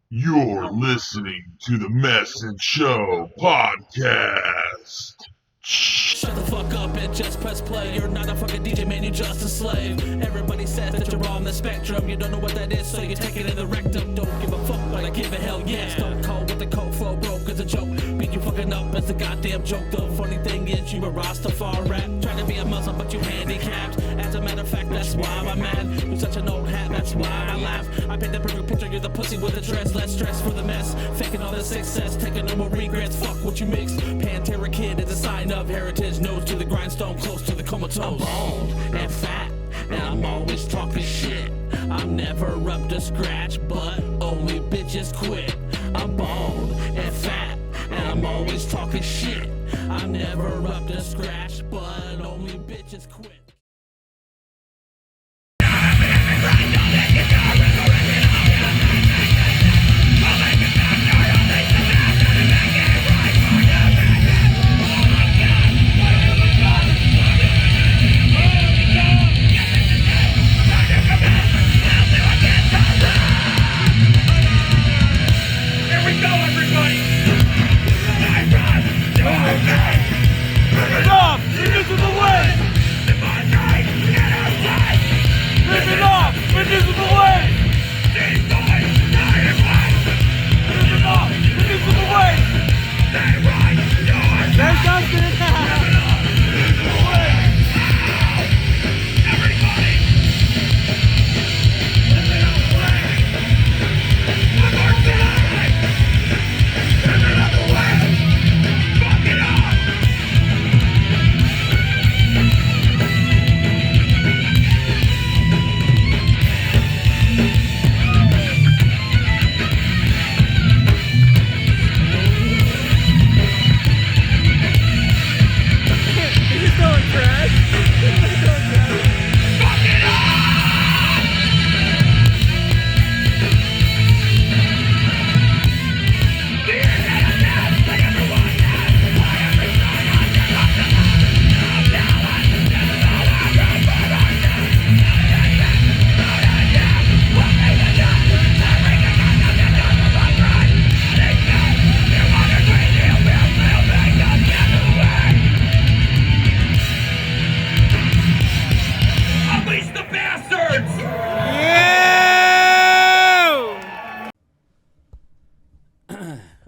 You're listening to the Mess and Show podcast. Shut the fuck up and just press play. You're not a fucking DJ, man, you're just a slave. Everybody says that you're on the spectrum. You don't know what that is, so you take it in the rectum. Don't give a fuck, but I give a hell yes. Stone cold with the cold flow, broke as a joke. Beat you fucking up as the goddamn joke. The funny thing is, you a Rastafari. Trying to be a Muslim, but you handicapped. As a matter of fact, that's why I'm mad. You're such an old hat, that's why I laugh. I paint the perfect picture, you're the pussy with the dress. Less stress for the mess. Faking all the success, taking no more regrets. Fuck what you mix. Pantera Kid is a sign of heritage, nose to the grindstone, close to the comatose. I'm bald and fat, and I'm always talking shit. I'm never up to scratch, but only bitches quit. I'm bald and fat, and I'm always talking shit. I'm never up to scratch, but only bitches quit. Stop! This is the way! Rip it off! This is the way! Rip it off! This is the way! There's something!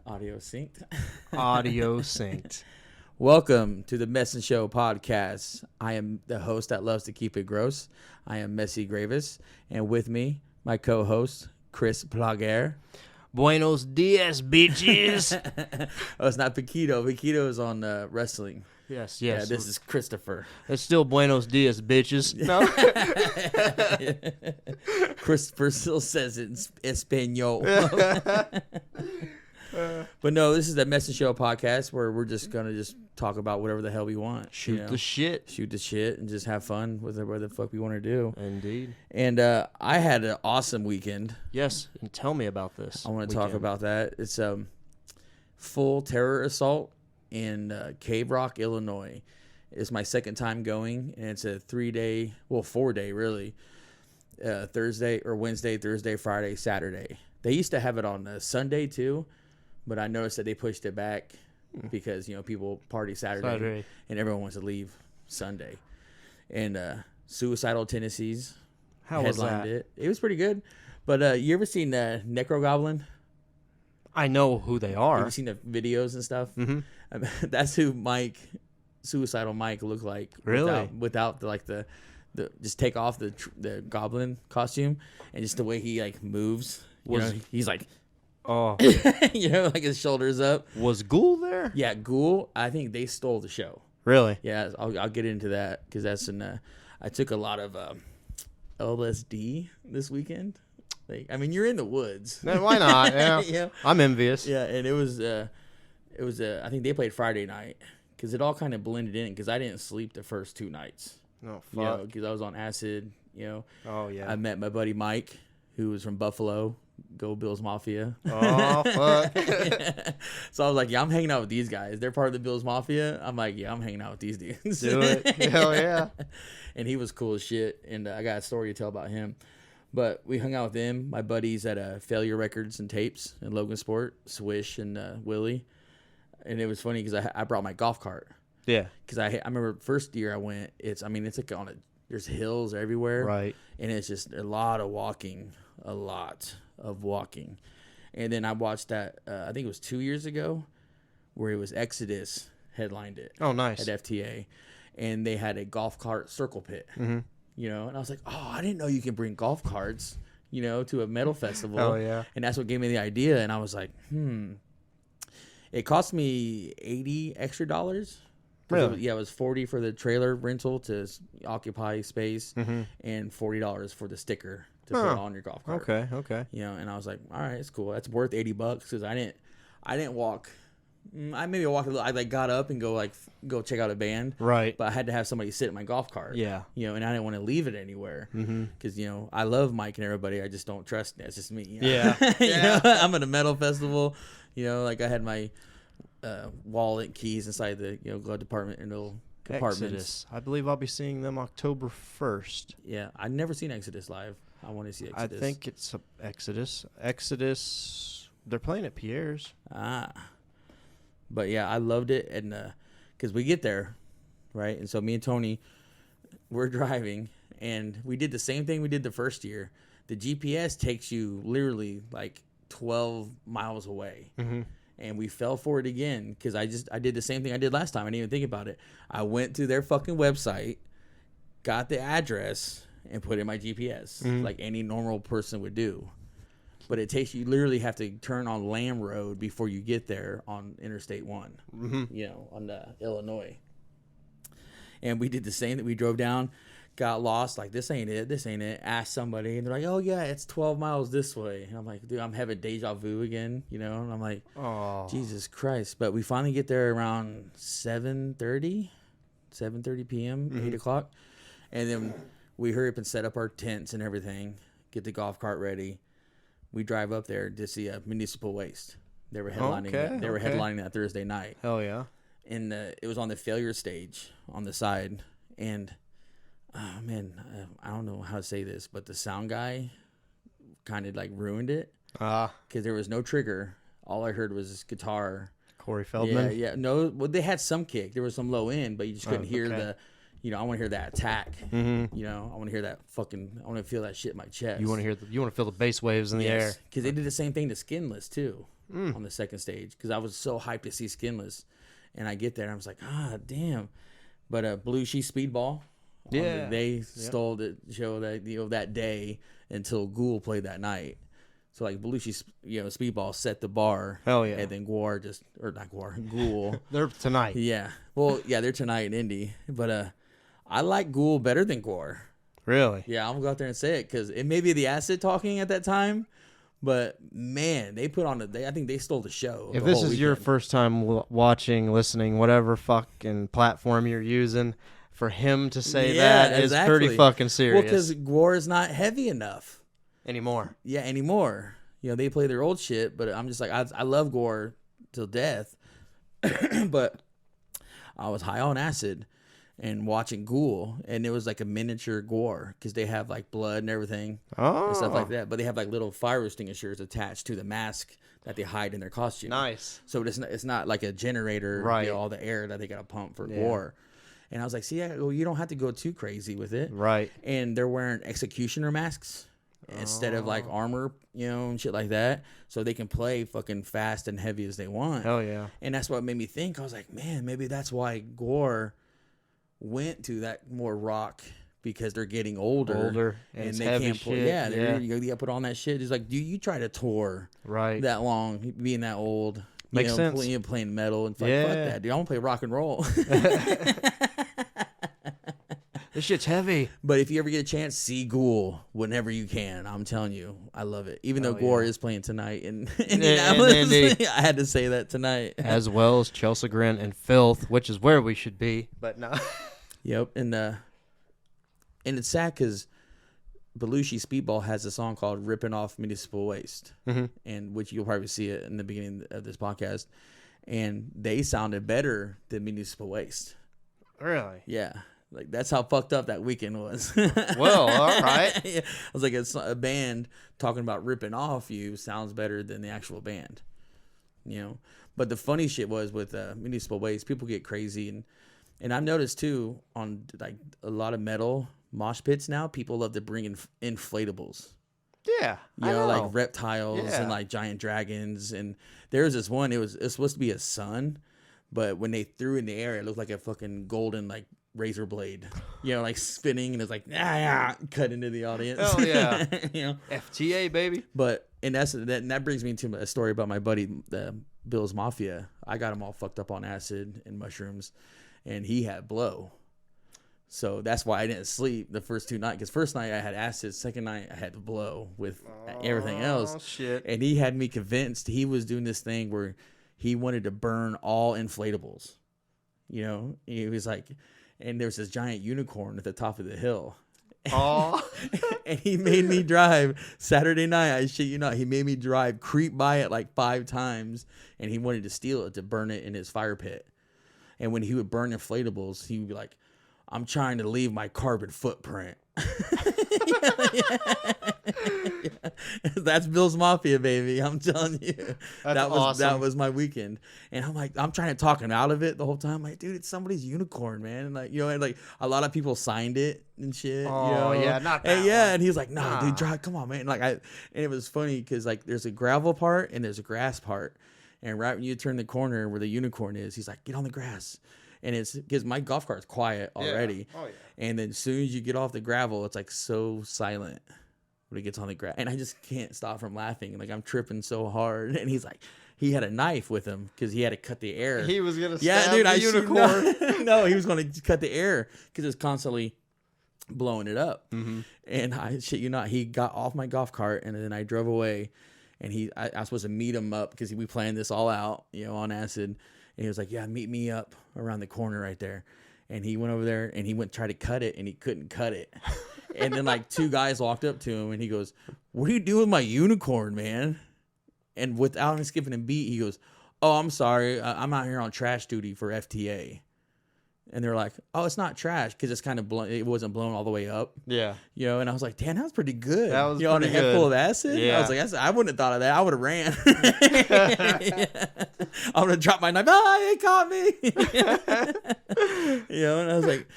Audio synced. Audio synced. Welcome to the Mess and Show podcast. I am the host that loves to keep it gross. I am Messy Gravis, and with me, my co-host, Chris Plaguer. Buenos dias, bitches. Oh, it's not Paquito. Paquito is on wrestling. Yes. Yeah, this is Christopher. It's still buenos dias, bitches. No. Christopher still says it in Espanol. But no, this is the Mess and Show podcast where we're just going to talk about whatever the hell we want. Shoot the shit. Shoot the shit and just have fun with whatever the fuck we want to do. Indeed. And I had an awesome weekend. Yes, and tell me about this. I want to talk about that. It's a full terror assault in Cave Rock, Illinois. It's my second time going, and it's a 4-day really. Wednesday, Thursday, Friday, Saturday. They used to have it on a Sunday too, but I noticed that they pushed it back because people party Saturday and everyone wants to leave Sunday. And Suicidal Tennessee's How was headlined that? it. It was pretty good. But you ever seen Necro Goblin? I know who they are. Have you seen the videos and stuff? Mm-hmm. That's who Suicidal Mike looked like. Really? Without the just take off the goblin costume and just the way he like moves. He's like, Oh, like his shoulders up. was Ghoul there? Yeah, Ghoul. I think they stole the show. Really? Yeah, I'll get into that because that's I took a lot of LSD this weekend. You're in the woods. No, why not? Yeah. Yeah. I'm envious. Yeah, and it was I think they played Friday night because it all kind of blended in because I didn't sleep the first 2 nights. Oh, fuck. Because I was on acid. Oh, yeah. I met my buddy Mike, who was from Buffalo. Go Bills Mafia. Oh, fuck. So I was like, yeah, I'm hanging out with these guys. They're part of the Bills Mafia. I'm like, yeah, I'm hanging out with these dudes. Do it. Hell yeah. And he was cool as shit. And I got a story to tell about him. But we hung out with them, my buddies at Failure Records and Tapes in Logan Sport, Swish and Willie. And it was funny because I brought my golf cart. Yeah. Because I remember first year I went, it's like there's hills everywhere. Right. And it's just a lot of walking. And then I watched that, I think it was 2 years ago, where it was Exodus headlined it. Oh, nice. At FTA. And they had a golf cart circle pit. Mm-hmm. You know, and I was like, oh, I didn't know you can bring golf carts, you know, to a metal festival. Oh, yeah. And that's what gave me the idea. And I was like, It cost me $80 extra. Really? It was $40 for the trailer rental to occupy space, Mm-hmm. and $40 for the sticker to put on your golf cart. Okay. You know, and I was like, all right, it's cool. That's worth $80 because I didn't walk. I maybe walked a little. I got up and go check out a band. Right. But I had to have somebody sit in my golf cart. Yeah. You know, and I didn't want to leave it anywhere because you know I love Mike and everybody. I just don't trust. That's just me. You know? Yeah. You know, I'm at a metal festival. You know, like I had my wallet keys inside the glove department and little compartments. Exodus. I believe I'll be seeing them October 1st. Yeah, I've never seen Exodus live. I want to see Exodus. I think it's Exodus. Exodus. They're playing at Pierre's. But yeah, I loved it, and because we get there, right, and so me and Tony, we're driving, and we did the same thing we did the first year. The GPS takes you literally like 12 miles away, and we fell for it again because I did the same thing I did last time. I didn't even think about it. I went to their fucking website, got the address, and put in my GPS like any normal person would do. But it takes you literally have to turn on Lamb Road before you get there on Interstate 1, you know, on the Illinois. And we did the same. That we drove down, got lost, like, this ain't it. Asked somebody, and they're like, oh, yeah, it's 12 miles this way. And I'm like, dude, I'm having deja vu again, you know? And I'm like, Oh. Jesus Christ. But we finally get there around 7:30 p.m., 8 o'clock. And then we hurry up and set up our tents and everything, get the golf cart ready. We drive up there to see Municipal Waste. They were headlining. They were headlining that Thursday night. Hell yeah. And it was on the Failure stage on the side. And man, I don't know how to say this, but the sound guy kind of like ruined it because there was no trigger. All I heard was guitar. Corey Feldman. Yeah. No, well, they had some kick. There was some low end, but you just couldn't hear the. You know, I want to hear that attack. You know, I want to hear that I want to feel that shit in my chest. You want to feel the bass waves in the air. Because they did the same thing to Skinless too on the second stage. Because I was so hyped to see Skinless, and I get there and I was like, damn. But Belushi Speedball, they stole the show that day until Ghoul played that night. So like Belushi, Speedball set the bar. Hell yeah. And then Ghoul. They're tonight. Yeah. Well, yeah, they're tonight in Indy, but I like Ghoul better than Gore. Really? Yeah, I'm going to go out there and say it because it may be the acid talking at that time, but man, they put on I think they stole the show. If this is your first time watching, listening, whatever fucking platform you're using, for him to say that is pretty fucking serious. Well, because Gore is not heavy enough. Anymore. Yeah, anymore. You know, they play their old shit, but I'm just like, I love Gore till death, but I was high on acid and watching Ghoul, and it was like a miniature Gore because they have like blood and everything and stuff like that. But they have like little fire extinguishers attached to the mask that they hide in their costume. Nice. So it's not like a generator, right? All the air that they got to pump for Gore. And I was like, see, you don't have to go too crazy with it, right? And they're wearing executioner masks instead of like armor, and shit like that, so they can play fucking fast and heavy as they want. Hell yeah. And that's what made me think. I was like, man, maybe that's why Gore went to that more rock, because they're getting older and they heavy can't play. shit. You gotta put on that shit. It's like, do you try to tour that long, being that old? Makes sense. Playing metal and fuck that, dude. I want to play rock and roll. This shit's heavy. But if you ever get a chance, see Ghoul whenever you can. I'm telling you, I love it. Even though Gore is playing tonight in Indianapolis, I had to say that tonight. As well as Chelsea Grin and Filth, which is where we should be. But no. Yep, and it's sad because Belushi Speedball has a song called "Ripping Off Municipal Waste," and which you'll probably see it in the beginning of this podcast. And they sounded better than Municipal Waste. Really? Yeah. Like, that's how fucked up that weekend was. Well, all right. Yeah. I was like, it's a band talking about ripping off you sounds better than the actual band, you know. But the funny shit was with Municipal Waste, people get crazy, and I've noticed too on like a lot of metal mosh pits now, people love to bring in inflatables. Yeah, You know, like reptiles and like giant dragons. And there was this one, it's supposed to be a sun, but when they threw it in the air, it looked like a fucking golden like razor blade, you know, like spinning, and it's like cut into the audience. Hell yeah. You know, FTA baby. but and that brings me to a story about my buddy Bill's Mafia. I got him all fucked up on acid and mushrooms, and he had blow. So that's why I didn't sleep the first 2 nights. Because first night I had acid, second night I had blow with everything else. Shit. And he had me convinced he was doing this thing where he wanted to burn all inflatables. You know, he was like, and there's this giant unicorn at the top of the hill. Oh, And he made me drive Saturday night. I shit you not. He made me drive, creep by it like 5 times, and he wanted to steal it to burn it in his fire pit. And when he would burn inflatables, he would be like, "I'm trying to leave my carbon footprint." That's Bill's Mafia, baby. I'm telling you. That was my weekend. And I'm like, I'm trying to talk him out of it the whole time. I'm like, dude, it's somebody's unicorn, man. And like, you know, and like a lot of people signed it and shit. Oh, you know? yeah, not that and yeah, one. and he's like, nah, dude, drive, come on, man. Like and it was funny because like there's a gravel part and there's a grass part. And right when you turn the corner where the unicorn is, he's like, get on the grass. And it's because my golf cart's quiet already. Yeah. Oh, yeah. And then as soon as you get off the gravel, it's like so silent when it gets on the grass. And I just can't stop from laughing. Like I'm tripping so hard. And he's like, he had a knife with him because he had to cut the air. He was gonna stab the unicorn. No, he was going to cut the air because it's constantly blowing it up. Mm-hmm. And I shit you not, he got off my golf cart and then I drove away. And I was supposed to meet him up because we planned this all out, you know, on acid. And he was like, yeah, meet me up around the corner right there. And he went over there and he went to try to cut it and he couldn't cut it. And then like 2 guys walked up to him and he goes, "What are you doing with my unicorn, man?" And without him skipping a beat, he goes, "Oh, I'm sorry. I'm out here on trash duty for FTA." And they're like, "Oh, it's not trash because it's kind of it wasn't blown all the way up." Yeah. You know, and I was like, "Damn, that was pretty good." That was on a pretty head good. full of acid. Yeah. I was like, I wouldn't have thought of that. I would have ran. I would have dropped my knife. He caught me. You know, and I was like,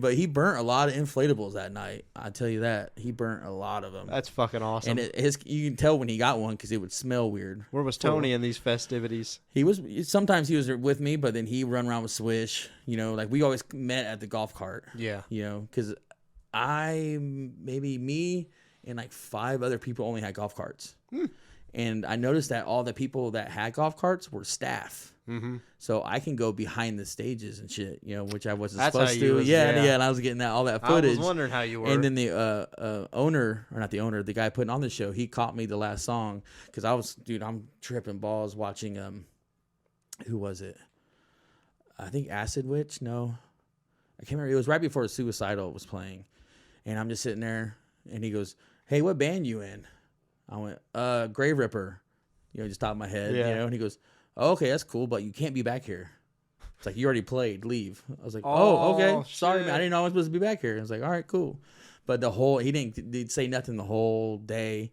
but he burnt a lot of inflatables that night. I tell you that he burnt a lot of them. That's fucking awesome. And you can tell when he got one because it would smell weird. Where was Tony in these festivities? Sometimes he was with me, but then he run around with Swish. You know, like we always met at the golf cart. Yeah. You know, because me and like 5 other people only had golf carts. And I noticed that all the people that had golf carts were staff. Mm-hmm. So I can go behind the stages and shit, you know, which I wasn't That's supposed how to. you was- Yeah, yeah. and I was getting all that footage. I was wondering how you were. And then the owner, or not the owner, the guy putting on the show, he caught me the last song because I'm tripping balls watching. Who was it? I think Acid Witch. No, I can't remember. It was right before Suicidal was playing, and I'm just sitting there, and he goes, "Hey, what band you in?" I went, Grave Ripper. You know, just top of my head. Yeah. You know, and he goes, "Oh, okay, that's cool, but you can't be back here." It's like, "You already played, leave." I was like, "Oh, okay, sorry, shit. man, I didn't know I was supposed to be back here." I was like, "All right, cool." But he didn't say nothing the whole day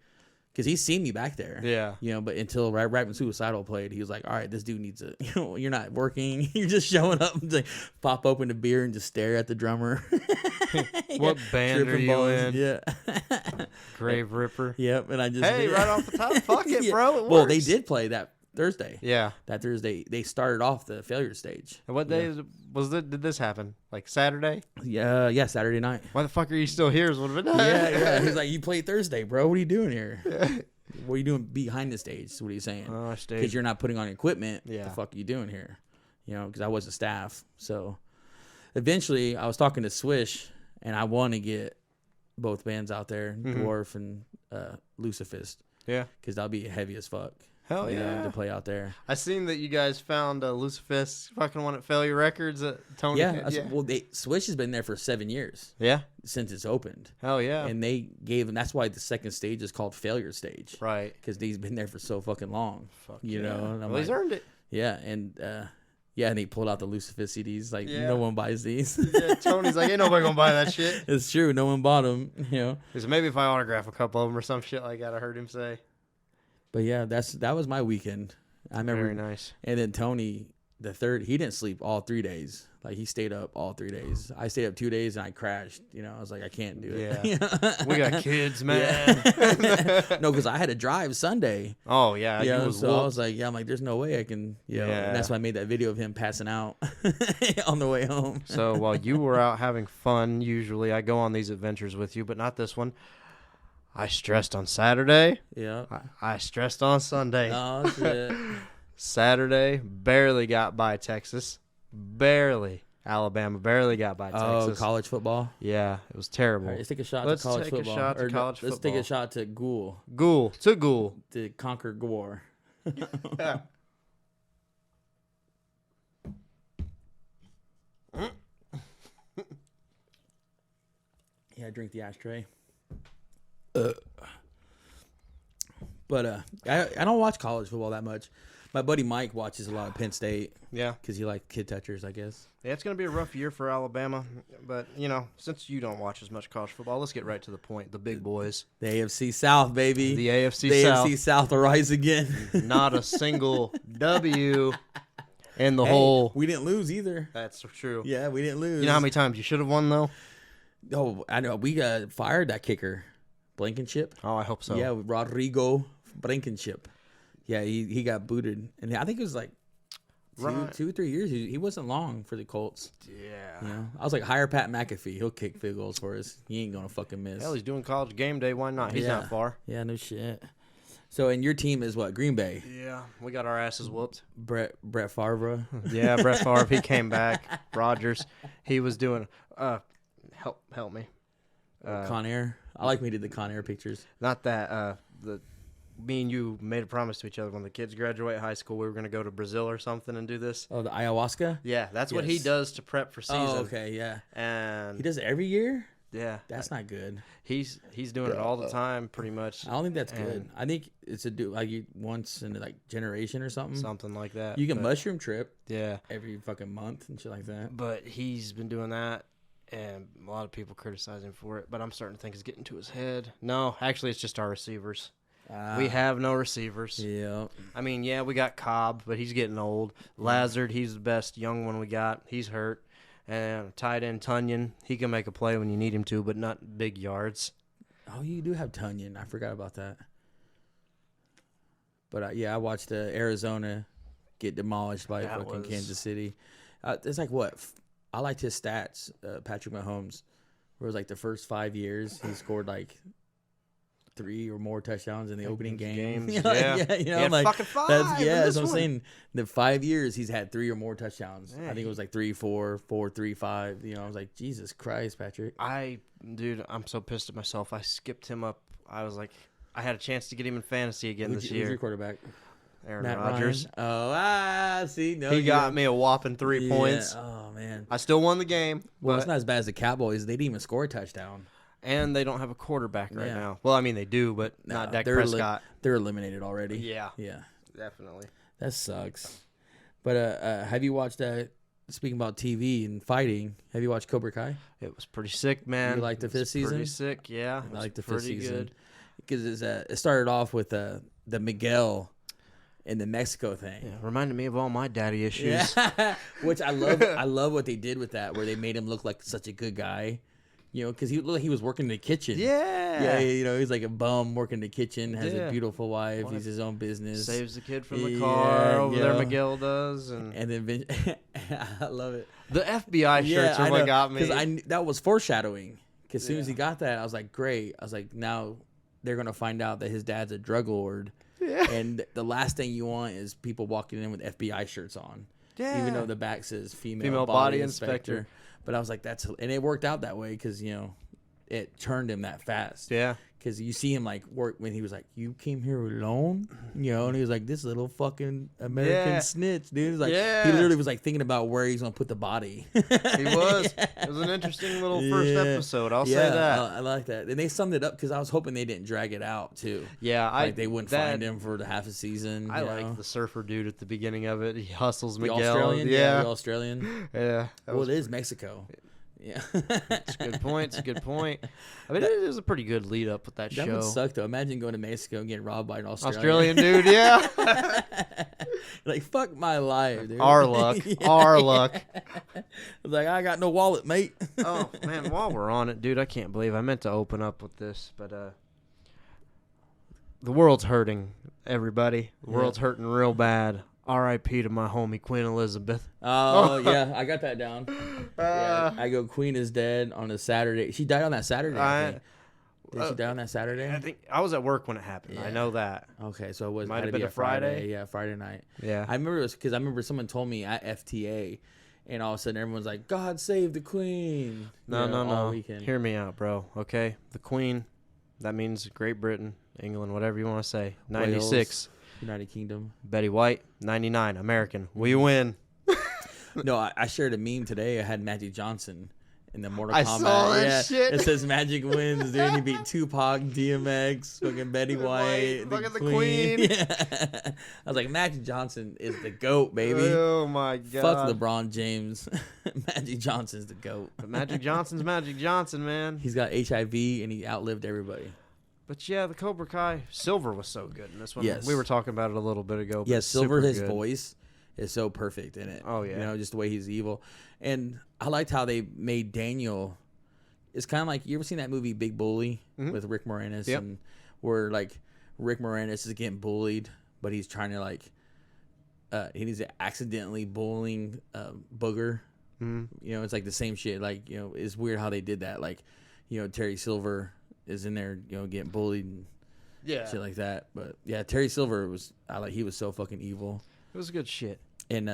because he's seen me back there. Yeah. You know, but until right when Suicidal played, he was like, "All right, this dude needs you know, you're not working. You're just showing up to pop open a beer and just stare at the drummer." What band Tripping are you balls. in? Yeah. Grave Ripper. Yep. And I just Hey, right off the top, fuck it, Yeah. bro. It Well, they works. did play that Thursday. Yeah. That Thursday they started off the failure stage. And what day did this happen? Like Saturday? Yeah, Saturday night. Why the fuck are you still here? Is what it Yeah. He's like, "You played Thursday, bro. What are you doing here? What are you doing behind the stage?" What are you saying? Oh, stage. Because you're not putting on equipment. Yeah. What the fuck are you doing here? You know, because I wasn't staff. So eventually I was talking to Swish, and I want to get both bands out there, Dwarf and Lucifist, Yeah. because that'll be heavy as fuck. Hell you know, yeah. to play out there. I seen that you guys found Lucifist fucking one at Failure Records at Tony. Well, Swish has been there for 7 years Yeah. since it's opened. Hell yeah. And they gave them, that's why the second stage is called Failure Stage. Right. Because he's been there for so fucking long. Fuck you yeah. know? And I'm Well, he's like, earned it. yeah. And, Yeah, and he pulled out the Lucifer CDs. Like, no one buys these. Yeah, Tony's like, ain't nobody gonna buy that shit. It's true. No one bought them, you know. So maybe if I autograph a couple of them or some shit like that, I heard him say. But yeah, that was my weekend. I remember. Very nice. And then Tony, the third, he didn't sleep all 3 days. Like, he stayed up all 3 days. I stayed up 2 days and I crashed. You know, I was like, I can't do it. Yeah. We got kids, man. No, because I had to drive Sunday. Oh, yeah. Yeah, so I was like, I'm like, there's no way I can, you know. And that's why I made that video of him passing out on the way home. So while you were out having fun, usually I go on these adventures with you, but not this one. I stressed on Saturday. Yeah. I stressed on Sunday. Oh, shit. Saturday, barely got by Texas. Barely. Alabama barely got by Texas. Oh, college football? Yeah, it was terrible. All right, let's take a shot Let's to college take a football. shot to Or college let's football. take a shot to Ghoul, Ghoul. To Ghoul. to conquer Gore. Yeah. Yeah, drink the ashtray. But I don't watch college football that much. My buddy Mike watches a lot of Penn State Yeah. because he likes kid touchers, I guess. Yeah, it's going to be a rough year for Alabama. But, you know, since you don't watch as much college football, let's get right to the point. The big boys. The AFC South, baby. The AFC the South. AFC South will rise again. Not a single W in the Hey, whole. we didn't lose either. That's true. Yeah, we didn't lose. You know how many times you should have won, though? Oh, I know. We fired that kicker, Blankenship. Oh, I hope so. Yeah, Rodrigo Blankenship. Yeah, he got booted, and I think it was like Right. 2 or 3 years. He wasn't long for the Colts. Yeah. You know, I was like, hire Pat McAfee. He'll kick field goals for us. He ain't gonna fucking miss. Hell, he's doing college game day. Why not? He's not far. Yeah, no shit. So, and your team is what? Green Bay. Yeah, we got our asses whooped. Brett Favre. Yeah, Brett Favre, he came back. Rodgers, he was doing. Help me. Con Air. I like when he did the Con Air pictures. Not that. Me and you made a promise to each other when the kids graduate high school. We were going to go to Brazil or something and do this. Oh, the ayahuasca. Yeah, that's what he Yes. does to prep for season. Oh, okay, yeah. And He does it every year. yeah, That's not good. he's doing it all the time, pretty much. I don't think that's good. And- I think it's once in like generation or something. Something like that. You can but- mushroom trip Yeah, every fucking month and shit like that. but he's been doing that, and a lot of people criticize him for it. But I'm starting to think it's getting to his head. No, actually, it's just our receivers. We have no receivers. Yeah. I mean, yeah, we got Cobb, but he's getting old. Lazard, he's the best young one we got. He's hurt. And tight end Tunyon, he can make a play when you need him to, but not big yards. Oh, you do have Tunyon. I forgot about that. But yeah, I watched Arizona get demolished by That fucking was- Kansas City. It's like what? I liked his stats, Patrick Mahomes. Where it was like the first 5 years, he scored like 3 or more touchdowns in the opening game. games, You know, yeah. you He know, had like fucking 5 that's in that's this what I'm one. saying. The 5 years he's had 3 or more touchdowns. Yeah, I think it was like 3, 4, 4, 3, 5. You know, I was like, Jesus Christ, Patrick. Dude, I'm so pissed at myself. I skipped him up. I was like, I had a chance to get him in fantasy again Who's this your year. quarterback? Aaron Matt Rodgers. Ryan. Oh, see, no, He you got don't- me a whopping 3 Yeah. points. Oh man. I still won the game. Well, but- it's not as bad as the Cowboys. They didn't even score a touchdown. and they don't have a quarterback right Yeah. now. Well, I mean, they do, but not Dak they're Prescott. They're eliminated already. Yeah. Yeah. Definitely. That sucks. But have you watched speaking about TV and fighting, have you watched Cobra Kai? It was pretty sick, man. You liked the It was fifth season? Pretty sick, yeah. It I was like the fifth pretty season. good. Because it started off with the Miguel and the Mexico thing. Yeah, reminded me of all my daddy issues. Yeah. Which I love. I love what they did with that, where they made him look like such a good guy. You know, because he looked like he was working in the kitchen. Yeah. You know, he's like a bum working in the kitchen, has Yeah. a beautiful wife, Wife he's his own business. Saves the kid from the Yeah, car over there, yeah. Miguel does. And And then I love it. the FBI shirts are what got me. Because that was foreshadowing. Because as soon as he got that, I was like, great. I was like, now they're going to find out that his dad's a drug lord. Yeah. And the last thing you want is people walking in with FBI shirts on. Yeah. Even though the back says female, Female body body inspector. But I was like, and it worked out that way because, you know, it turned him that fast. Yeah. Because you see him like work when he was like, "You came here alone," you know, and he was like, "This little fucking American Yeah. snitch, dude." He's like, Yeah. he literally was like thinking about where he's gonna put the body. He was. It was an interesting little first Yeah. episode. I'll say Yeah, that. I like that, and they summed it up because I was hoping they didn't drag it out too. Yeah, Like they wouldn't find him for the half a season. I you like know? the surfer dude at the beginning of it. He hustles The Miguel. Australian, Yeah, the Australian. yeah. That Well, was it is Mexico. Yeah, It's a good point. It's a good point. I mean, it was a pretty good lead up with that, that show. would suck though. Imagine going to Mexico and getting robbed by an Australian. Australian dude, yeah. Like fuck my life, dude. Our luck. Our luck. Like I got no wallet, mate. Oh man, while we're on it, dude, I can't believe I meant to open up with this, but the world's hurting. Everybody, the world's hurting real bad. R.I.P. to my homie Queen Elizabeth. Oh yeah, I got that down. Yeah, I go. Queen is dead on a Saturday. She died on that Saturday. I think. Did she die on that Saturday? I think I was at work when it happened. I Yeah. know that. Okay, so it was Might had have to be been a a Friday. Yeah, Friday night. Yeah. I remember it was because I remember someone told me at FTA, and all of a sudden everyone's like, "God save the Queen." No, You know, all no. weekend. Hear me out, bro. Okay, the Queen. That means Great Britain, England, whatever you want to say. 96. United Kingdom. Betty White. 99. American. We win. No, I shared a meme today. I had Magic Johnson in the Mortal I Kombat. saw that yeah, shit. It says Magic wins, dude. He beat Tupac, DMX, fucking Betty White, fucking the Queen. Yeah. I was like, Magic Johnson is the GOAT, baby. Oh my god. Fuck LeBron James. Magic Johnson's the GOAT. But Magic Johnson's Magic Johnson, man. He's got HIV and he outlived everybody. But yeah, the Cobra Kai Silver was so good in this one. Yes. We were talking about it a little bit ago. But Yeah, Silver, super his good. voice is so perfect in it. Oh, yeah. You know, just the way he's evil. And I liked how they made Daniel. It's kind of like, you ever seen that movie Big Bully with Rick Moranis? Yep. And where like Rick Moranis is getting bullied, but he's trying to like, he's accidentally bullying Booger. You know, it's like the same shit. Like, you know, it's weird how they did that. Like, you know, Terry Silver is in there, you know, getting bullied and Yeah. shit like that. But yeah, Terry Silver he was so fucking evil. It was good shit. And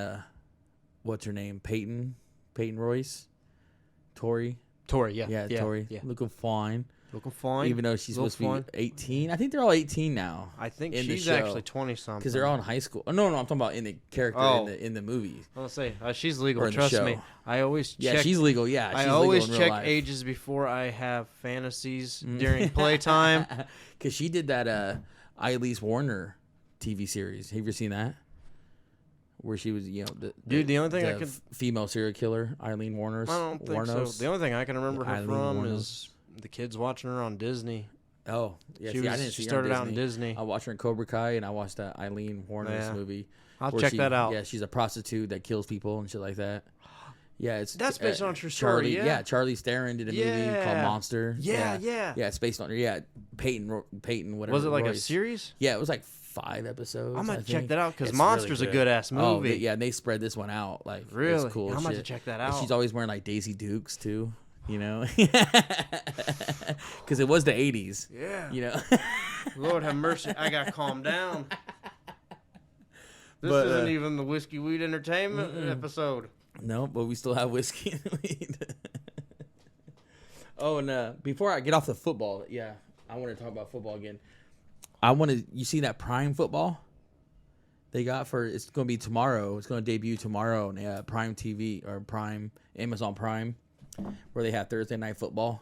what's her name? Peyton Royce, Tori. Tori, yeah. Yeah, Tori. Yeah. Looking fine. Looking fine. Even though she's Look supposed to fine. be 18. I think they're all 18 now. I think in the she's show. actually 20-something. Because they're all in high school. Oh, no, I'm talking about in the character Oh. in the movie. I was gonna say she's legal. Or in the Trust show. me. I always Yeah, check. she's legal. Yeah, she's I legal always in real check life. ages before I have fantasies during playtime. Because she did that Eileen Warner TV series. Have you ever seen that? Where she was, you know, The only thing I could, female serial killer, Eileen Warner. I don't think so. The only thing I can remember her Eileen from Wuornos. is the kids watching her on Disney. Oh, yeah. She see, I was- didn't she see her started out in Disney. I watched her in Cobra Kai, and I watched that Eileen Warner's Yeah. movie. I'll where check that out. Yeah, she's a prostitute that kills people and shit like that. Yeah, it's That's based on a true Charlie, story, yeah. Charlie Theron did a movie called Yeah. Monster. Yeah. yeah, it's based on Peyton, whatever. Was it like a Royce. series? Yeah, it was like 5 episodes. I'm I gonna check think. that out because It's Monster's really a good ass Oh, movie. yeah, and they spread this one out like Really? it's cool. I'm as about to shit. check that And out. she's always wearing like Daisy Dukes too, you know, because it was the 80s. Yeah. You know. Lord have mercy. I got to calm down. This But, isn't even the Whiskey Weed Entertainment episode. No, but we still have whiskey and weed. Oh, and before I get off the football, yeah, I want to talk about football again. You see that Prime football they got it's going to be tomorrow. It's going to debut tomorrow on Prime TV or Amazon Prime, where they have Thursday night football.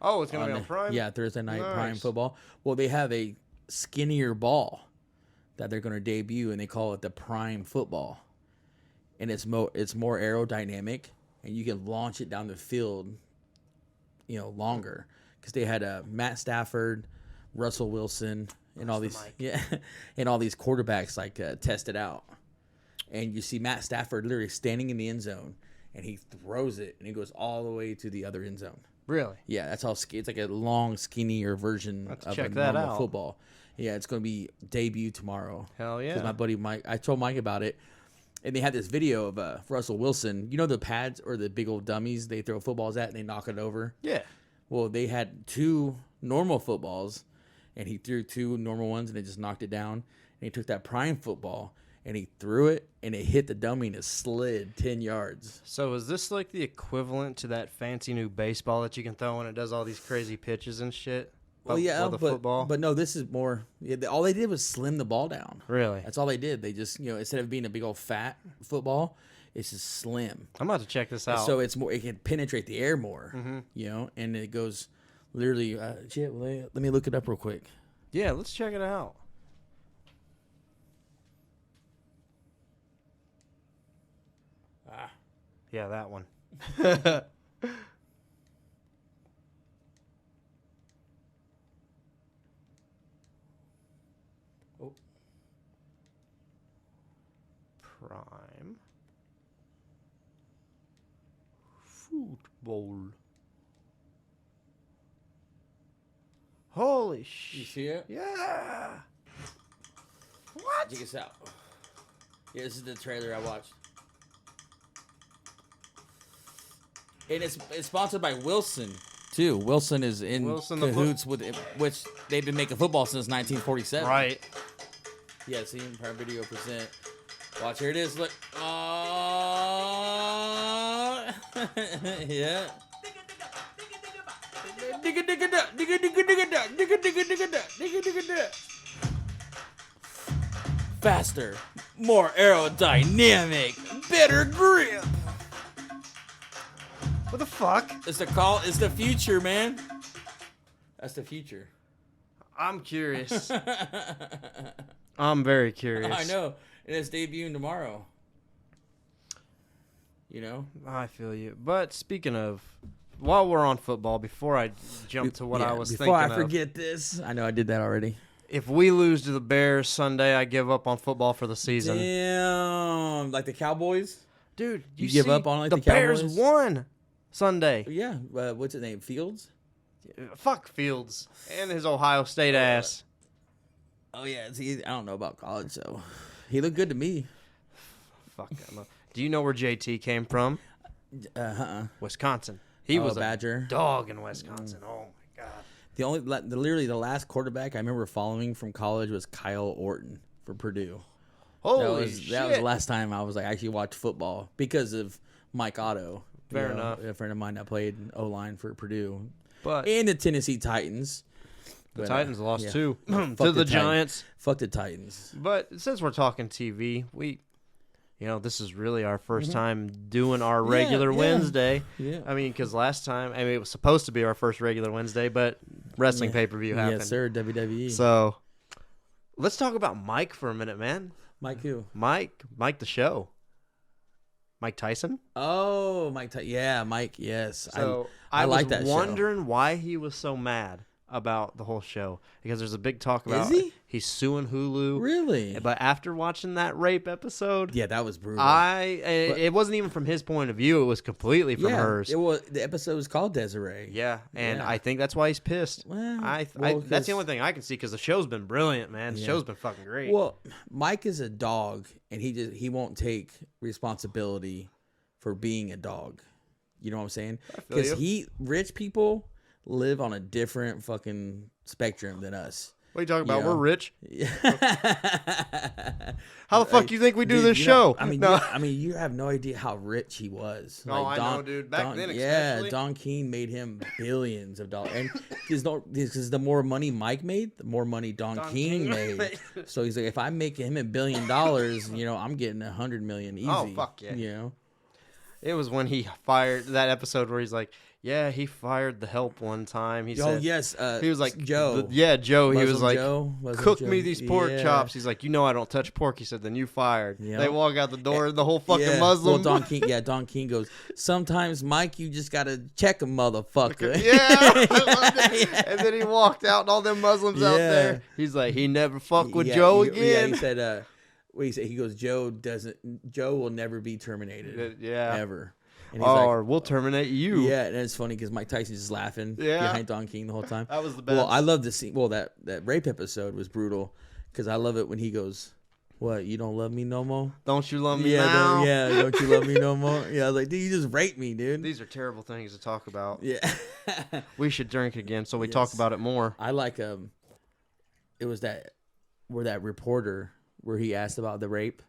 Oh, it's going to be on the- Prime? Yeah, Thursday night Prime Nice. football. Well, they have a skinnier ball that they're going to debut, and they call it the Prime football. And it's more aerodynamic, and you can launch it down the field, you know, longer. Because they had Matt Stafford, Russell Wilson, and all these and all these quarterbacks like test it out. And you see Matt Stafford literally standing in the end zone, and he throws it, and it goes all the way to the other end zone. Really? Yeah, that's how it's like a long, skinnier version Let's of a check that normal out. football. Yeah, it's going to be debut tomorrow. Hell yeah. 'Cause my buddy Mike, I told Mike about it, and they had this video of Russell Wilson. You know the pads or the big old dummies they throw footballs at and they knock it over? Yeah. Well, they had 2 normal footballs, and he threw 2 normal ones, and they just knocked it down. And he took that Prime football, and he threw it, and it hit the dummy, and it slid 10 yards. So is this like the equivalent to that fancy new baseball that you can throw and it does all these crazy pitches and shit? Well, But yeah, with a football? but no, this is more. Yeah, all they did was slim the ball down. Really? That's all they did. They just, instead of being a big old fat football, it's just slim. I'm about to check this out. So it's more. It can penetrate the air more. And it goes literally. Shit. Let me look it up real quick. yeah, let's check it out. Yeah, that one. Oh. Prime football. Holy You shit. see it? Yeah. Check this out. Yeah, this is the trailer I watched. And it's sponsored by Wilson too. Wilson is in Wilson the cahoots with it, which they've been making football since 1947. Right. Yeah, see, Prime Video present. Watch, here it is. Look. Yeah. Faster, more aerodynamic, better grip. What the fuck? It's the future, man. That's the future. I'm curious. I'm very curious. I know. And it's debuting tomorrow. I feel you. But speaking of, while we're on football, before I jump to what I was thinking before I of, forget this, I know I did that already. if we lose to the Bears Sunday, I give up on football for the season. Damn, like the Cowboys. Dude, You give up on, like, the the Bears Cowboys? won Sunday. Yeah, what's his name? Fields. Fuck Fields and his Ohio State ass. Oh yeah, see, I don't know about college, so he looked good to me. Fuck him. Do you know where JT came from? Wisconsin. He was a Badger. dog in Wisconsin. Oh my god. Literally the last quarterback I remember following from college was Kyle Orton for Purdue. Holy shit. That was the last time I was like actually watched football because of Mike Otto. Fair enough. A friend of mine that played O-line for Purdue. But And the Tennessee Titans. the But, Titans lost yeah. too Fuck to the the Titans. Giants. Fuck the Titans. But since we're talking TV, this is really our first time doing our regular yeah. Wednesday. Yeah. I mean, because last time, it was supposed to be our first regular Wednesday, but wrestling pay-per-view happened. Yes, sir. WWE. So let's talk about Mike for a minute, man. Mike who? Mike the show. Mike Tyson. Oh, Mike. Yeah, Mike. Yes. So I was like that show. wondering why he was so mad about the whole show, because there's a big talk about he? he's suing Hulu. Really? But after watching that rape episode, Yeah, that was brutal. it wasn't even from his point of view; it was completely from hers. It was, the episode was called Desiree. Yeah, and Yeah. I think that's why he's pissed. Well, that's because- the only thing I can see, because the show's been brilliant, man. The show's been fucking great. Well, Mike is a dog, and he won't take responsibility for being a dog. You know what I'm saying? feel Because you. rich people live on a different fucking spectrum than us. What are you talking about? Yeah. We're rich. How How the fuck do you think we do this show? I mean, No. you have no idea how rich he was. Oh, I know, dude. Back then, especially. Don King made him billions of dollars, and because the more money Mike made, the more money Don King made. So he's like, if I make him $1 billion, I'm getting $100 million easy. Oh, fuck yeah. You know. It was when he fired that episode where he's like, yeah, he fired the help one time. He Oh said, yes, he was like, Joe. Joe. He was Muslim like, Joe? Muslim cook Joe. me these pork Yeah. chops. He's like, I don't touch pork. He said, then you fired. Yep. They walk out the door, and the whole fucking Yeah. Muslim. Well, Don King goes, sometimes, Mike, you just got to check a motherfucker. Yeah, I loved it. And then he walked out, and all them Muslims out Yeah. there. He's like, he never fucked with Yeah, Joe Yeah, again. he said, what he said? He goes, Joe will never be terminated. Yeah. Ever. And he's like, Or we'll terminate you. yeah, and it's funny because Mike Tyson's just laughing behind Don King the whole time. That was the best. Well, I love the scene. Well, that rape episode was brutal because I love it when he goes, "What? You don't love me no more? Don't you love me Yeah, now? don't you love me no more? Yeah." I was like, dude, you just raped me, dude. These are terrible things to talk about. Yeah. We should drink again so we talk Yes. about it more. I like it was that reporter where he asked about the rape.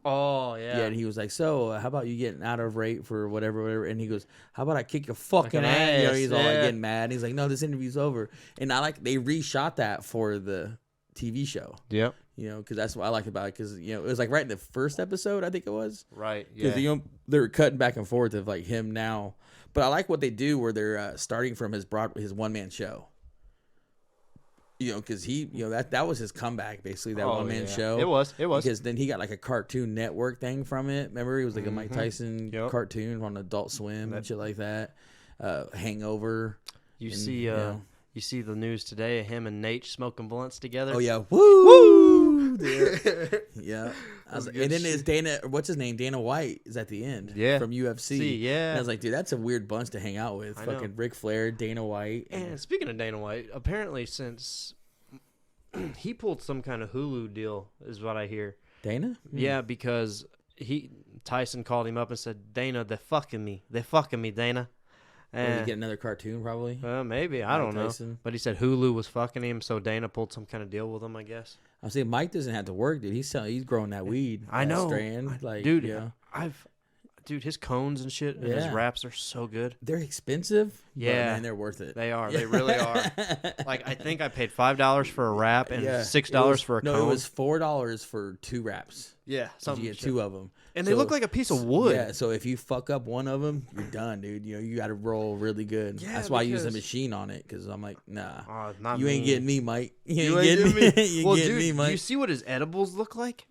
Oh yeah. Yeah, and he was like, "So, how about you getting out of rate for whatever?" And he goes, "How about I kick your fucking Fucking ass?" You know, ass, he's all like yeah. getting mad. He's like, "No, this interview's over." And they reshot that for the TV show. Yep. You know, because that's what I like about it. Because it was like right in the first episode, I think it was. Right. Because Yeah. they were cutting back and forth of like him now, but I like what they do where they're starting from his one man show. You know, because that was his comeback basically, that one man show. It was. Because then he got like a Cartoon Network thing from it. Remember, he was like a Mike Tyson Yep. cartoon on Adult Swim and shit like that. Hangover. You and, see. You see the news today of him and Nate smoking blunts together. Oh yeah, woo! Yeah. And then it's Dana. What's his name? Dana White is at the end. Yeah. From UFC. Yeah. And I was like, dude, that's a weird bunch to hang out with. I know. Fucking Ric Flair, Dana White. And speaking of Dana White, apparently since he pulled some kind of Hulu deal, is what I hear. Dana? Yeah, because Tyson called him up and said, "Dana, they're fucking me. They're fucking me, Dana." Did he And get another cartoon probably? maybe I Mike don't know. Tyson? But he said Hulu was fucking him, so Dana pulled some kind of deal with him, I guess. I'm saying Mike doesn't have to work, dude. He's growing that weed. I that know, Strand. Like, dude. yeah. Dude, his cones and shit and his Yeah. wraps are so good. They're expensive. But, Yeah. man, they're worth it. They are. They really are. Like I think I paid $5 for a wrap and Yeah. $6 for a cone. No, it was $4 for 2 wraps. yeah, So something. you get 2 of them. And they look like a piece of wood. Yeah, so if you fuck up one of them, you're done, dude. You know, you got to roll really good. Yeah, That's why I use a because- machine on it, because I'm like, nah. Oh, not You ain't me. getting me, Mike. You You ain't getting me. You well, getting dude, me, do Mike. you see what his edibles look like?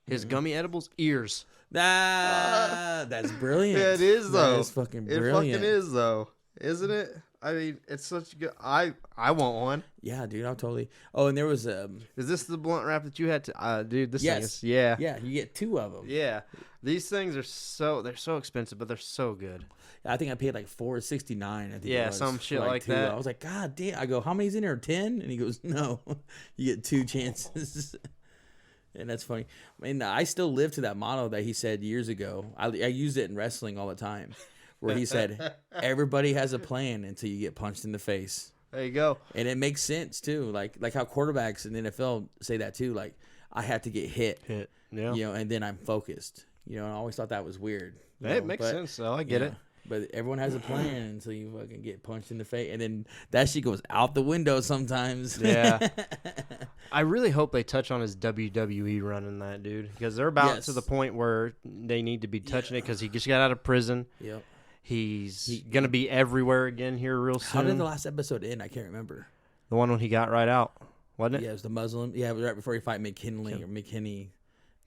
His gummy edibles? Ears. Nah, that's brilliant. Yeah, it is though. That is fucking It brilliant. fucking is though, isn't it? I mean, it's such a good. I want one. Yeah, dude, I'm totally. Oh, and there was Is this the blunt wrap that you had to? Dude, this thing Yes. is yeah. yeah, you get 2 of them. Yeah. These things are they're so expensive, but they're so good. I think I paid like $4.69. I think Yeah, it was, some for, shit like 2. that. I was like, God damn! I go, how many's in there? 10? And he goes, No, you get 2 chances. And that's funny. And I still live to that motto that he said years ago. I use it in wrestling all the time, where he said, "Everybody has a plan until you get punched in the face." There you go. And it makes sense too. Like how quarterbacks in the NFL say that too. Like, I have to get hit, Yeah. you know, and then I'm focused. You know, and I always thought that was weird. you It know, makes but- sense, though. I get yeah. it. But everyone has a plan until you fucking get punched in the face, and then that shit goes out the window sometimes. Yeah. I really hope they touch on his WWE run in that, dude, because they're about Yes. to the point where they need to be touching it because he just got out of prison. Yep. He's gonna be everywhere again here real soon. How did the last episode end? I can't remember. The one when he got right out, wasn't it? Yeah, it was the Muslim. Yeah, it was right before he fight McKinley or McKinney,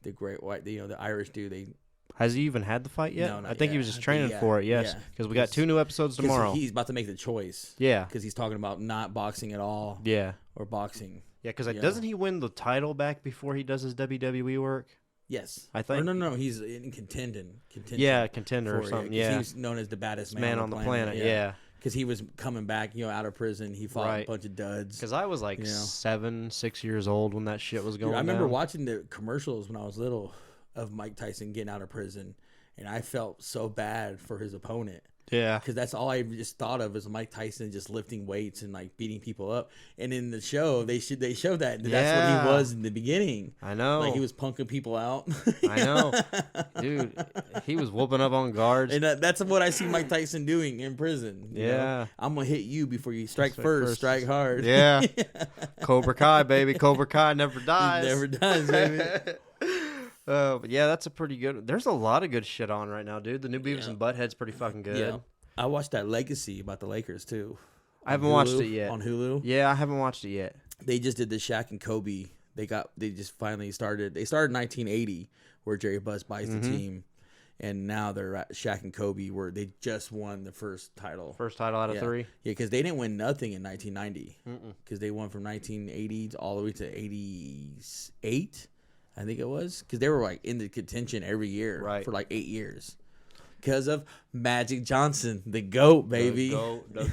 the great white, the Irish dude. They Has he even had the fight yet? No, not I think he yet. was just I think- training yeah, for it. Yes, yeah. because we got 2 new episodes 'cause tomorrow. He's about to make the choice. Yeah. Because he's talking about not boxing at all. Yeah. Or boxing. Yeah, because Yeah. doesn't he win the title back before he does his WWE work? Yes. I think- Or no, he's in contention. Yeah, contender or for it, something. 'cause Yeah, He's known as the baddest man on the planet. Yeah. Because he was coming back, you know, out of prison. He fought Right. a bunch of duds. Because I was like You know. 6 years old when that shit was going Dude, I remember down. watching the commercials when I was little of Mike Tyson getting out of prison, and I felt so bad for his opponent. Yeah. Because that's all I just thought of is Mike Tyson just lifting weights and like beating people up. And in the show, they showed that that's what Yeah. he was in the beginning. I know. Like he was punking people out. I know. Dude, he was whooping up on guards. And that's what I see Mike Tyson doing in prison. you know? Yeah. I'm gonna hit you before you strike Strike first, first. strike hard. Yeah. Cobra Kai, baby. Cobra Kai never He dies. never does, baby. But yeah, that's a pretty good. There's a lot of good shit on right now, dude. The new Beavis and Butthead's pretty fucking good. Yeah. I watched that Legacy about the Lakers too. I haven't On watched Hulu- it yet. On Hulu. Yeah, I haven't watched it yet. They just did the Shaq and Kobe. They just finally started. They started in 1980, where Jerry Buss buys Mm-hmm. the team, and now they're at Shaq and Kobe, where they just won the first title. First title out of yeah. 3. Yeah, because they didn't win nothing in 1990. Because they won from 1980 all the way to 88, I think it was. Because they were like in the contention every year Right. for like 8 years. Because of Magic Johnson, the GOAT, baby. The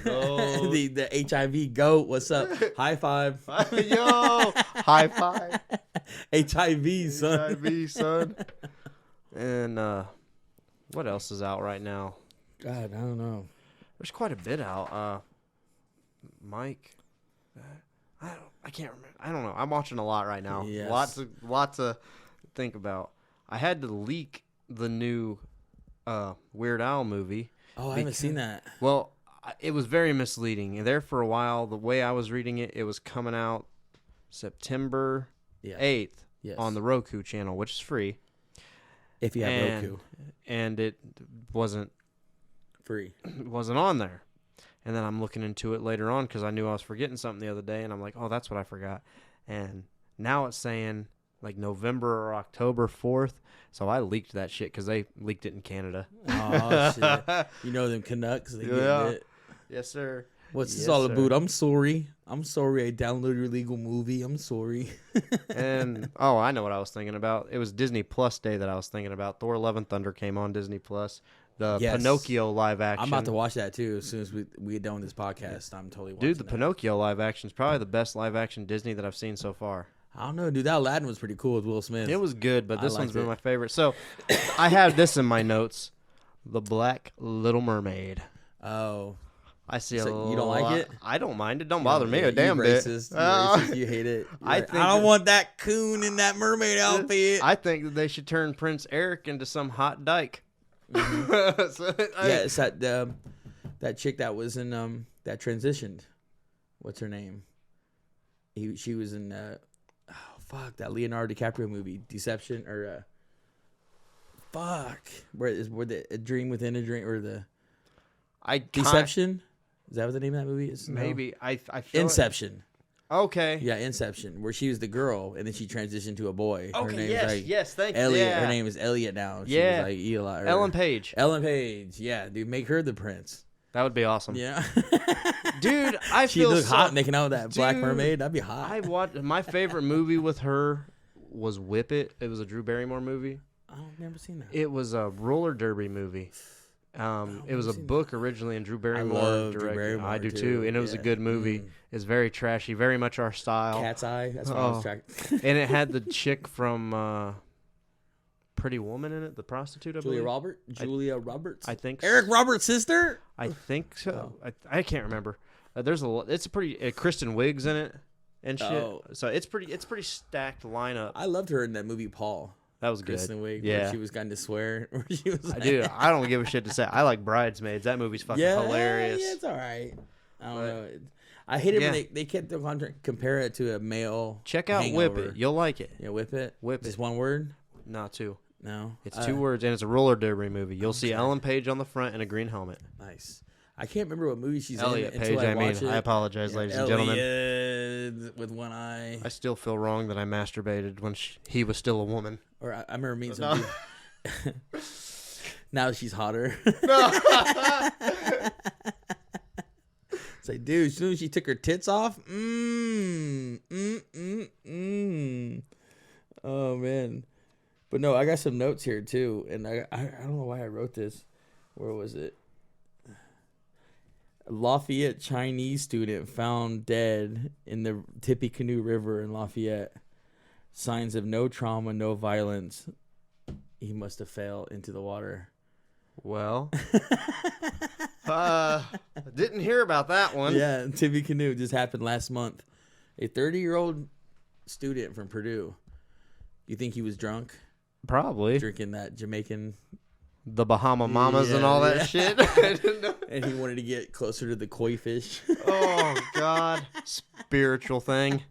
GOAT. the HIV GOAT. What's up? High five. Yo, high five. HIV, son. HIV, son. And what else is out right now? God, I don't know. There's quite a bit out. Mike, I can't remember. I don't know. I'm watching a lot right now. Yes. Lots to think about. I had to leak the new Weird Al movie. Oh, I haven't seen that. Well, it was very misleading. And there for a while, the way I was reading it, it was coming out September 8th Yes. on the Roku channel, which is free. If you have and, Roku. And it wasn't Free. on there. And then I'm looking into it later on because I knew I was forgetting something the other day, and I'm like, oh, that's what I forgot. And now it's saying like November or October 4th. So I leaked that shit because they leaked it in Canada. Oh, shit. You know them Canucks. They Yeah. get it. Yes, sir. What's this Yes, all sir. about? I'm sorry. I downloaded your illegal movie. I'm sorry. And oh, I know what I was thinking about. It was Disney Plus Day that I was thinking about. Thor: Love and Thunder came on Disney Plus. The Yes. Pinocchio live action. I'm about to watch that too. As soon as we get done with this podcast, I'm totally watching Dude, the that. Pinocchio live action is probably the best live action Disney that I've seen so far. I don't know, dude. That Aladdin was pretty cool with Will Smith. It was good, but I this liked one's been it. my favorite. So I have this in my notes: The Black Little Mermaid. Oh, I see a So you don't like lot- it? I don't mind it. Don't bother me yeah, a damn you bit. racist. You Uh, racist. You hate it. You're I like, think I don't that- want that coon in that mermaid outfit. I think that they should turn Prince Eric into some hot dyke. Mm-hmm. So, Yeah, it's that chick that was in that transitioned. What's her name? She was in that Leonardo DiCaprio movie, Deception or where the A Dream Within a Dream or the Deception? Is that what the name of that movie is? No? Maybe I feel Inception. Okay. Yeah, Inception, where she was the girl and then she transitioned to a boy. Her Okay. name's Yes. like Yes. Thank you. Elliot. Yeah. Her name is Elliot now. She Yeah. was like Eli. Ellen Page. Ellen Page. Yeah, dude, make her the prince. That would be awesome. Yeah. Dude, I She feel look so, hot making out with that black Dude, mermaid. That'd be hot. I watched my favorite movie with her was Whip It. It was a Drew Barrymore movie. I've never seen that. It was a roller derby movie. It was a book originally, and Drew Barrymore love Drew directed. Barrymore, I do too. too, and it was a Yeah. good movie. It's very trashy, very much our style. Cat's Eye. That's what I was Oh. tracking. And it had the chick from Pretty Woman in it, the prostitute. I Julia believe. Julia Roberts. I think. Eric Roberts' sister. I think so. Oh. I can't remember. There's it's a pretty Kristen Wiig's in it and shit. Oh. So it's pretty stacked lineup. I loved her in that movie Paul. That was good. Kristen Wiig. Yeah. Where she was going to swear. Where she was like, Dude, I don't give a shit to say. I like Bridesmaids. That movie's fucking hilarious. Yeah, it's all right. I don't But- know. I hate it Yeah. when they kept compare it to a male. Check out Whip hangover. It. You'll like it. Yeah, Whip It. Whip Just It. one word. Not two. No, It's 2 words, and it's a roller derby movie. You'll see Okay. Ellen Page on the front in a green helmet. Nice. I can't remember what movie she's Elliot in Page, until I I mean. watch it. I apologize, ladies and gentlemen. Elliot with one eye. I still feel wrong that I masturbated when he was still a woman. Or I remember meeting some people. Now she's hotter. It's like, dude, as soon as she took her tits off, Oh man, but no, I got some notes here too, and I don't know why I wrote this. Where was it? Lafayette Chinese student found dead in the Tippecanoe River in Lafayette. Signs of no trauma, no violence. He must have fell into the water. Well, didn't hear about that one. Yeah, Tippecanoe just happened last month. A 30-year-old student from Purdue. You think he was drunk? Probably. Drinking that Jamaican, The Bahama Mamas and Yeah, all that yeah. shit. I didn't know. and he wanted to get closer to the koi fish. Oh, God. Spiritual thing.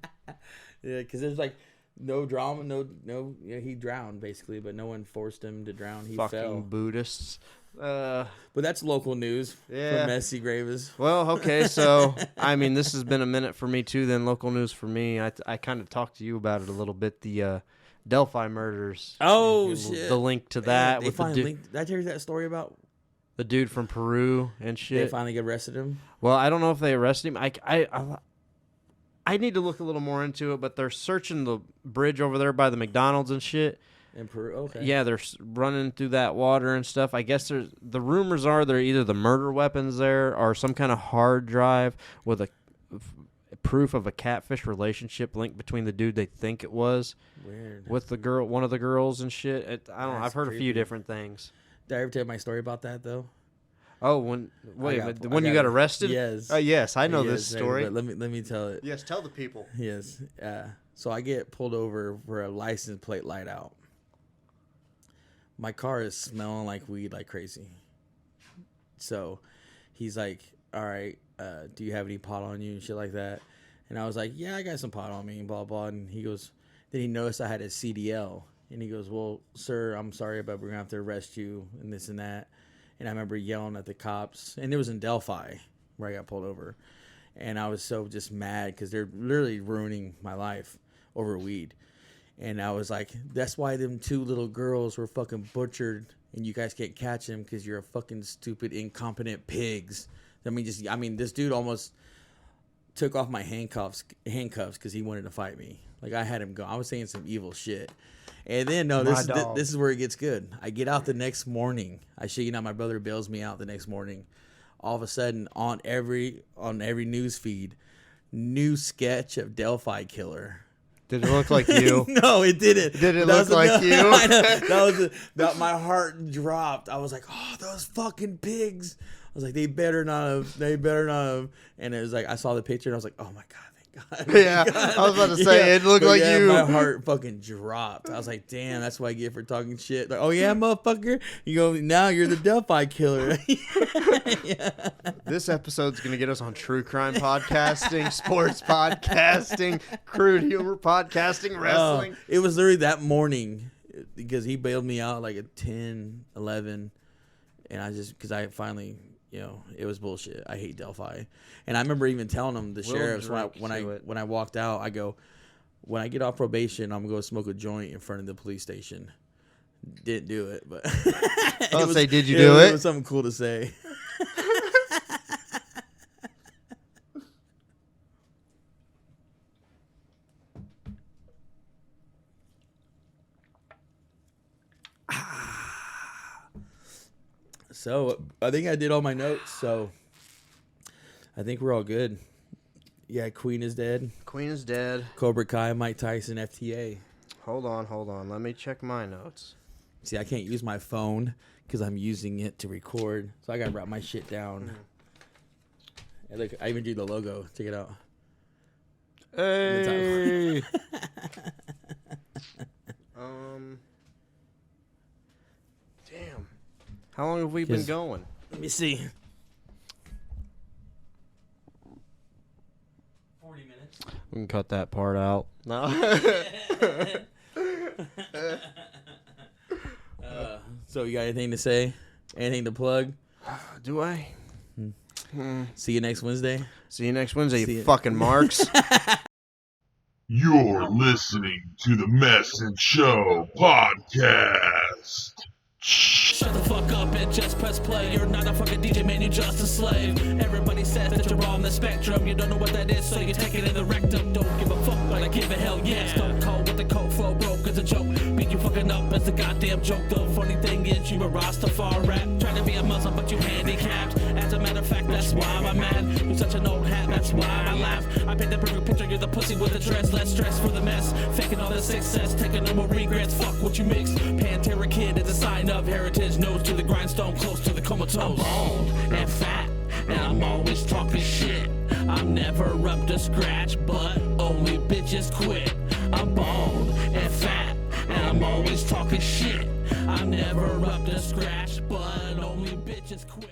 Yeah, because there's like no drama, no. Yeah, he drowned basically, but no one forced him to drown. He Fucking fell. Buddhists. But that's local news Yeah. from Messy Graves. Well, okay, so I mean, this has been a minute for me too. Then local news for me. I kind of talked to you about it a little bit. The Delphi murders. Oh The shit! link to Man, that they with the finally dude, linked. Did I tell you that story about the dude from Peru and they shit. finally arrested him? Well, I don't know if they arrested him. I need to look a little more into it, but they're searching the bridge over there by the McDonald's and shit. In Peru, okay. Yeah, they're running through that water and stuff. I guess the rumors are they're either the murder weapons there or some kind of hard drive with a proof of a catfish relationship link between the dude they think it was Weird. with the girl, one of the girls and shit. I don't know. That's I've heard a few creepy. different things. Did I ever tell you my story about that though? Oh, when you got arrested? Yes. Yes, I know this Yes, story. but let me tell it. Yes, tell the people. Yes. So I get pulled over for a license plate light out. my car is smelling like weed like crazy. So he's like, all right, do you have any pot on you and shit like that? And I was like, yeah, I got some pot on me and blah, blah. And he goes, then he noticed I had a CDL. And he goes, well, sir, I'm sorry, but we're going to have to arrest you and this and that. And I remember yelling at the cops. And it was in Delphi where I got pulled over. And I was so just mad because they're literally ruining my life over weed. And I was like, that's why them 2 little girls were fucking butchered. And you guys can't catch them because you're a fucking stupid, incompetent pigs. I mean, this dude almost took off my handcuffs because he wanted to fight me. Like, I had him go. I was saying some evil shit. And then, no, this is where it gets good. I get out the next morning. I shit you not, my brother bails me out the next morning. All of a sudden, on every news feed, new sketch of Delphi killer. Did it look like you? No, it didn't. Did it look like you? I know. My heart dropped. I was like, oh, those fucking pigs. I was like, they better not have. And it was like, I saw the picture and I was like, oh my God. Yeah, I was about to say it looked like you. My heart fucking dropped. I was like, "Damn, that's what I get for talking shit." Like, oh yeah, motherfucker. You go now. You're the Delphi killer. Yeah. This episode's gonna get us on true crime podcasting, sports podcasting, crude humor podcasting, wrestling. It was literally that morning because he bailed me out like at 10, 11, and because I finally. It was bullshit. I hate Delphi, and I remember even telling them the sheriffs when I walked out. I go, when I get off probation, I'm gonna go smoke a joint in front of the police station. Didn't do it, but did you do it? It was something cool to say. So I think I did all my notes. So I think we're all good. Yeah, Queen is dead. Queen is dead. Cobra Kai, Mike Tyson, FTA. Hold on. Let me check my notes. See, I can't use my phone because I'm using it to record. So I got to write my shit down. And look, I even drew the logo. Check it out. Hey. Damn. How long have we been going? Let me see. 40 minutes. We can cut that part out. No. So you got anything to say? Anything to plug? Do I? See you next Wednesday. See you next Wednesday, you fucking marks. You're listening to the Mess and Show podcast. Shut the fuck up and just press play. You're not a fucking DJ, man, you're just a slave. Everybody says that you're on the spectrum. You don't know what that is, so you take it in the rectum. Don't give a fuck, but I give a hell yes. Stone cold with the cold flow, broke as a joke. Beat you fucking up as a goddamn joke. The funny thing is, you a Rastafari rap. Trying to be a Muslim, but you handicapped. As a matter of fact, that's why I'm mad. You're such an old hat, that's why I laugh. I paint the perfect picture, you're the pussy with the dress. Less stress for the mess. Faking all the success, taking no more regrets. Fuck what you mix. Pantera Kid is a sign of heritage. Nose to the grindstone, close to the comatose. I'm bald and fat, and I'm always talking shit. I'm never up to scratch, but only bitches quit. I'm bald and fat, and I'm always talking shit. I'm never up to scratch, but only bitches quit.